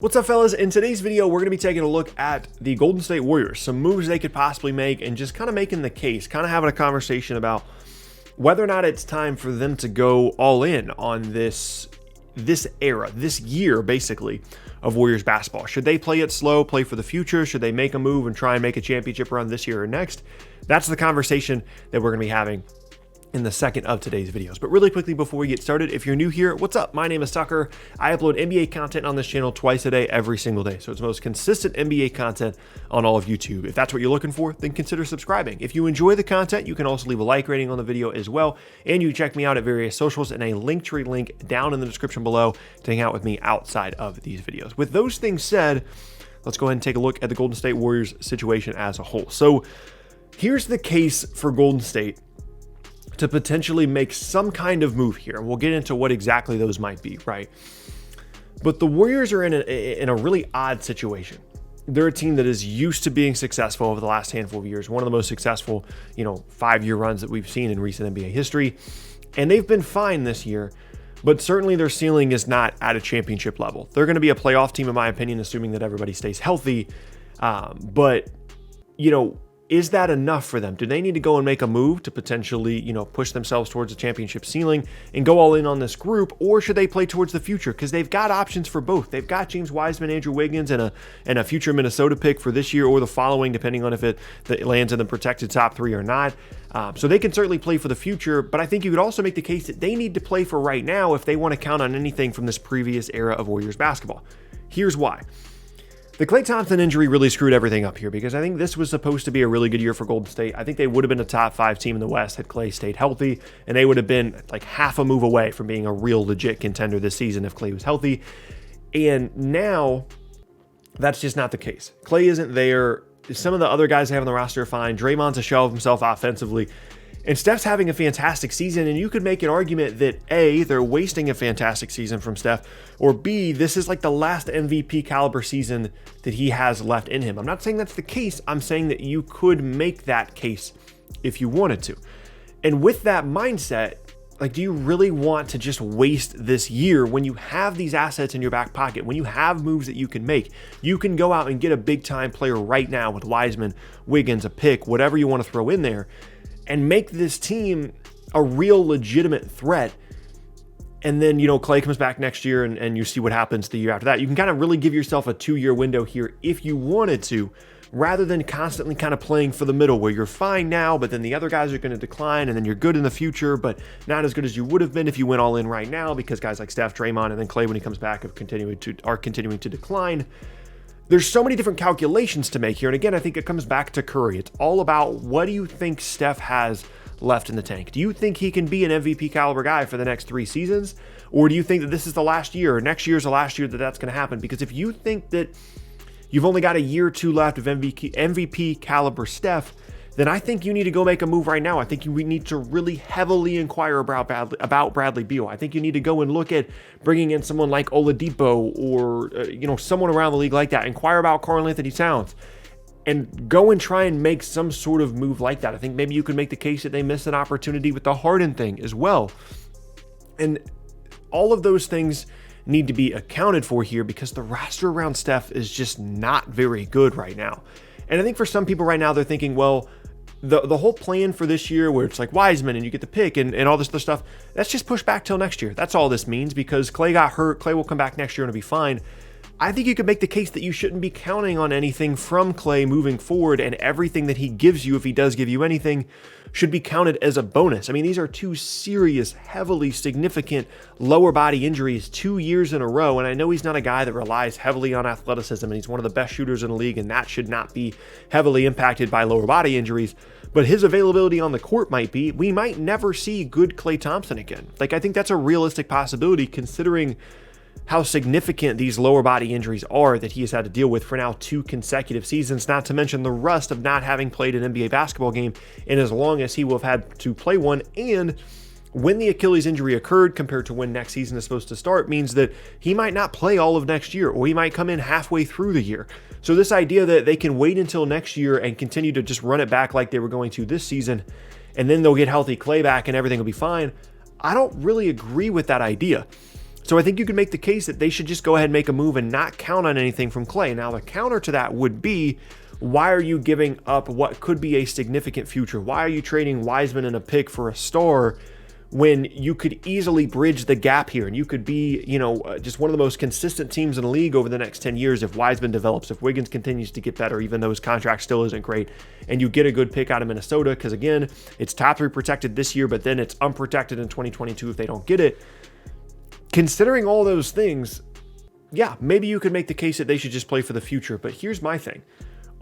What's up, fellas? In today's video, we're going to be taking a look at the Golden State Warriors, some moves they could possibly make, and just kind of making the case, kind of having a conversation about whether or not it's time for them to go all in on this era, this year, basically, of Warriors basketball. Should they play it slow, play for the future? Should they make a move and try and make a championship run this year or next? That's the conversation that we're going to be having in the second of today's videos. But really quickly before we get started, if you're new here, what's up? My name is Tucker. I upload NBA content on this channel twice a day, every single day. So it's the most consistent NBA content on all of YouTube. If that's what you're looking for, then consider subscribing. If you enjoy the content, you can also leave a like rating on the video as well. And you can check me out at various socials and a Linktree link down in the description below to hang out with me outside of these videos. With those things said, let's go ahead and take a look at the Golden State Warriors situation as a whole. So here's the case for Golden State to potentially make some kind of move here. And we'll get into what exactly those might be, right? But the Warriors are in a really odd situation. They're a team that is used to being successful over the last handful of years, one of the most successful, 5-year runs that we've seen in recent NBA history. And they've been fine this year, but certainly their ceiling is not at a championship level. They're going to be a playoff team, in my opinion, assuming that everybody stays healthy. Is that enough for them? Do they need to go and make a move to potentially, push themselves towards a championship ceiling and go all in on this group? Or should they play towards the future? Because they've got options for both. They've got James Wiseman, Andrew Wiggins, and a future Minnesota pick for this year or the following, depending on if it lands in the protected top 3 or not. So they can certainly play for the future, but I think you could also make the case that they need to play for right now if they want to count on anything from this previous era of Warriors basketball. Here's why. The Klay Thompson injury really screwed everything up here because I think this was supposed to be a really good year for Golden State. I think they would have been a top 5 team in the West had Klay stayed healthy, and they would have been like half a move away from being a real legit contender this season if Klay was healthy. And now that's just not the case. Klay isn't there. Some of the other guys they have on the roster are fine. Draymond's a shell of himself offensively. And Steph's having a fantastic season, and you could make an argument that A, they're wasting a fantastic season from Steph, or B, this is like the last MVP caliber season that he has left in him. I'm not saying that's the case. I'm saying that you could make that case if you wanted to. And with that mindset, do you really want to just waste this year when you have these assets in your back pocket, when you have moves that you can make? You can go out and get a big-time player right now with Wiseman, Wiggins, a pick, whatever you want to throw in there, and make this team a real legitimate threat. And then, Klay comes back next year and you see what happens the year after that. You can kind of really give yourself a 2-year window here if you wanted to, rather than constantly kind of playing for the middle where you're fine now, but then the other guys are going to decline and then you're good in the future, but not as good as you would have been if you went all in right now because guys like Steph, Draymond, and then Klay when he comes back are continuing to decline. There's so many different calculations to make here. And again, I think it comes back to Curry. It's all about what do you think Steph has left in the tank? Do you think he can be an MVP caliber guy for the next 3 seasons? Or do you think that this is the last year or next year's the last year that that's going to happen? Because if you think that you've only got a year or 2 left of MVP caliber Steph, then I think you need to go make a move right now. I think we need to really heavily inquire about Bradley Beal. I think you need to go and look at bringing in someone like Oladipo or someone around the league like that. Inquire about Karl-Anthony Towns and go and try and make some sort of move like that. I think maybe you could make the case that they missed an opportunity with the Harden thing as well. And all of those things need to be accounted for here because the roster around Steph is just not very good right now. And I think for some people right now, they're thinking, well, the whole plan for this year where it's like Wiseman and you get the pick and all this other stuff, that's just pushed back till next year. That's all this means because Klay got hurt. Klay will come back next year and it'll be fine. I think you could make the case that you shouldn't be counting on anything from Klay moving forward, and everything that he gives you, if he does give you anything, should be counted as a bonus. I mean, these are 2 serious, heavily significant lower body injuries 2 years in a row, and I know he's not a guy that relies heavily on athleticism, and he's one of the best shooters in the league, and that should not be heavily impacted by lower body injuries, but his availability on the court might be. We might never see good Klay Thompson again. I think that's a realistic possibility considering how significant these lower body injuries are that he has had to deal with for now 2 consecutive seasons, not to mention the rust of not having played an NBA basketball game in as long as he will have had to play one. And when the Achilles injury occurred compared to when next season is supposed to start means that he might not play all of next year, or he might come in halfway through the year. So this idea that they can wait until next year and continue to just run it back like they were going to this season, and then they'll get healthy Klay back and everything will be fine, I don't really agree with that idea. So I think you could make the case that they should just go ahead and make a move and not count on anything from Klay. Now, the counter to that would be, why are you giving up what could be a significant future? Why are you trading Wiseman and a pick for a star when you could easily bridge the gap here and you could be, just one of the most consistent teams in the league over the next 10 years if Wiseman develops, if Wiggins continues to get better, even though his contract still isn't great, and you get a good pick out of Minnesota, because again, it's top 3 protected this year, but then it's unprotected in 2022 if they don't get it. Considering all those things, yeah, maybe you could make the case that they should just play for the future, but here's my thing.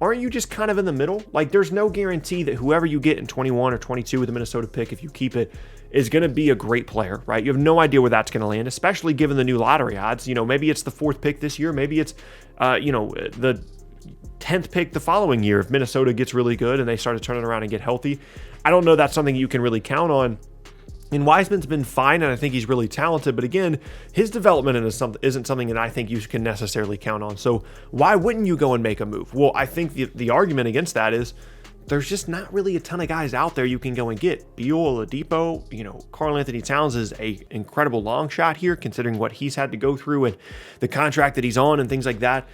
Aren't you just kind of in the middle? Like, there's no guarantee that whoever you get in 21 or 22 with the Minnesota pick, if you keep it, is going to be a great player, right? You have no idea where that's going to land, especially given the new lottery odds. Maybe it's the 4th pick this year. Maybe it's, the 10th pick the following year if Minnesota gets really good and they start to turn it around and get healthy. I don't know that's something you can really count on. And Wiseman's been fine, and I think he's really talented. But again, his development isn't something that I think you can necessarily count on. So why wouldn't you go and make a move? Well, I think the argument against that is there's just not really a ton of guys out there you can go and get. Beal, Oladipo, Karl Anthony Towns is a incredible long shot here, considering what he's had to go through and the contract that he's on and things like that.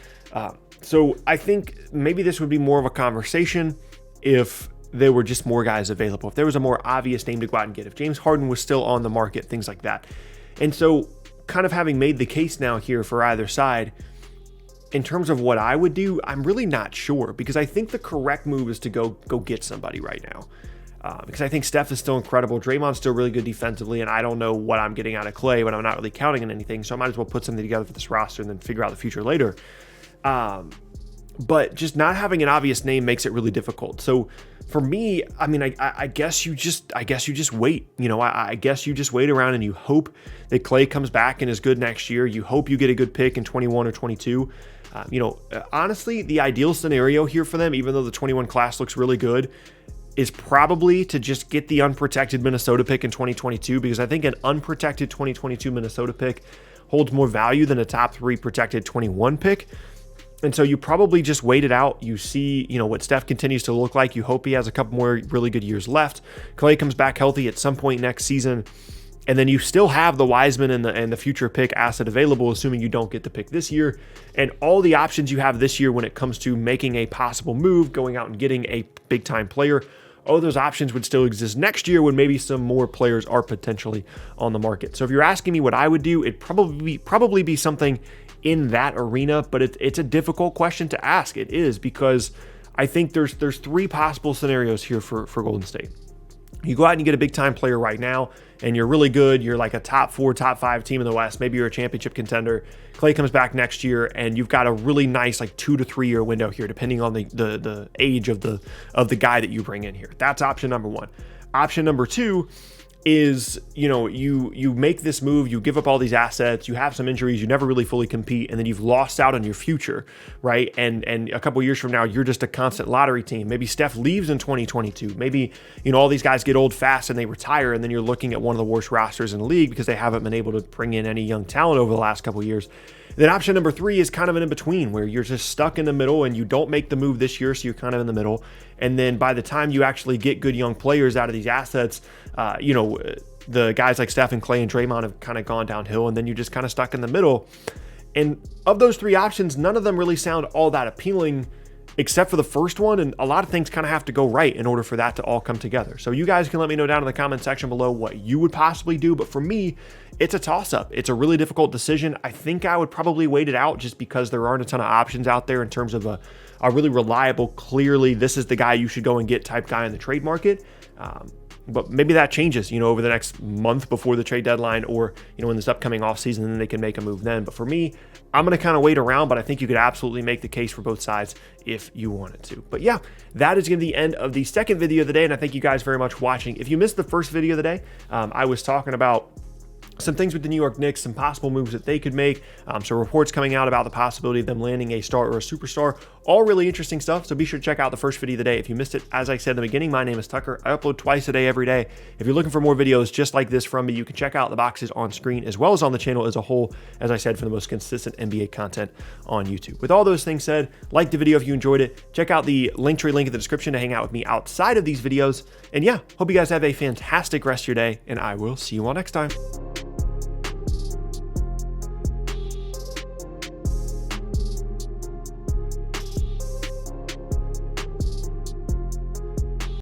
So I think maybe this would be more of a conversation if there were just more guys available, if there was a more obvious name to go out and get, if James Harden was still on the market, things like that. And so kind of having made the case now here for either side, in terms of what I would do, I'm really not sure, because I think the correct move is to go get somebody right now. Because I think Steph is still incredible. Draymond's still really good defensively, and I don't know what I'm getting out of Klay, but I'm not really counting on anything. So I might as well put something together for this roster and then figure out the future later. But just not having an obvious name makes it really difficult. So for me, I mean, I guess you just wait. I guess you just wait around and you hope that Klay comes back and is good next year. You hope you get a good pick in 21 or 22. Honestly, the ideal scenario here for them, even though the 21 class looks really good, is probably to just get the unprotected Minnesota pick in 2022, because I think an unprotected 2022 Minnesota pick holds more value than a top 3 protected 21 pick. And so you probably just wait it out. You see, what Steph continues to look like. You hope he has a couple more really good years left. Klay comes back healthy at some point next season. And then you still have the Wiseman and the future pick asset available, assuming you don't get the pick this year. And all the options you have this year when it comes to making a possible move, going out and getting a big time player, all those options would still exist next year when maybe some more players are potentially on the market. So if you're asking me what I would do, it'd probably be something in that arena, but it's a difficult question to ask. It is, because I think there's 3 possible scenarios here for Golden State. You go out and you get a big time player right now, and you're really good. You're like a top 4, top 5 team in the West. Maybe you're a championship contender. Klay comes back next year, and you've got a really nice 2 to 3 year window here, depending on the age of the guy that you bring in here. That's option number 1. Option number 2 is, you make this move, you give up all these assets, you have some injuries, you never really fully compete, and then you've lost out on your future, right? And a couple years from now, you're just a constant lottery team. Maybe Steph leaves in 2022. Maybe, all these guys get old fast and they retire, and then you're looking at one of the worst rosters in the league because they haven't been able to bring in any young talent over the last couple years. Then option number 3 is kind of an in-between, where you're just stuck in the middle and you don't make the move this year, so you're kind of in the middle. And then by the time you actually get good young players out of these assets, the guys like Steph and Klay and Draymond have kind of gone downhill, and then you're just kind of stuck in the middle. And of those 3 options, none of them really sound all that appealing, except for the first one, and a lot of things kind of have to go right in order for that to all come together. So you guys can let me know down in the comment section below what you would possibly do, but for me, it's a toss-up. It's a really difficult decision. I think I would probably wait it out, just because there aren't a ton of options out there in terms of a really reliable, clearly this is the guy you should go and get type guy in the trade market. But maybe that changes, over the next month before the trade deadline, or, in this upcoming offseason, and then they can make a move then. But for me, I'm going to kind of wait around, but I think you could absolutely make the case for both sides if you wanted to. But yeah, that is going to be the end of the second video of the day, and I thank you guys very much for watching. If you missed the first video of the day, I was talking about some things with the New York Knicks, some possible moves that they could make. So reports coming out about the possibility of them landing a star or a superstar. All really interesting stuff. So be sure to check out the first video of the day if you missed it. As I said in the beginning, my name is Tucker. I upload twice a day, every day. If you're looking for more videos just like this from me, you can check out the boxes on screen as well as on the channel as a whole, as I said, for the most consistent NBA content on YouTube. With all those things said, like the video if you enjoyed it. Check out the Linktree link in the description to hang out with me outside of these videos. And yeah, hope you guys have a fantastic rest of your day, and I will see you all next time.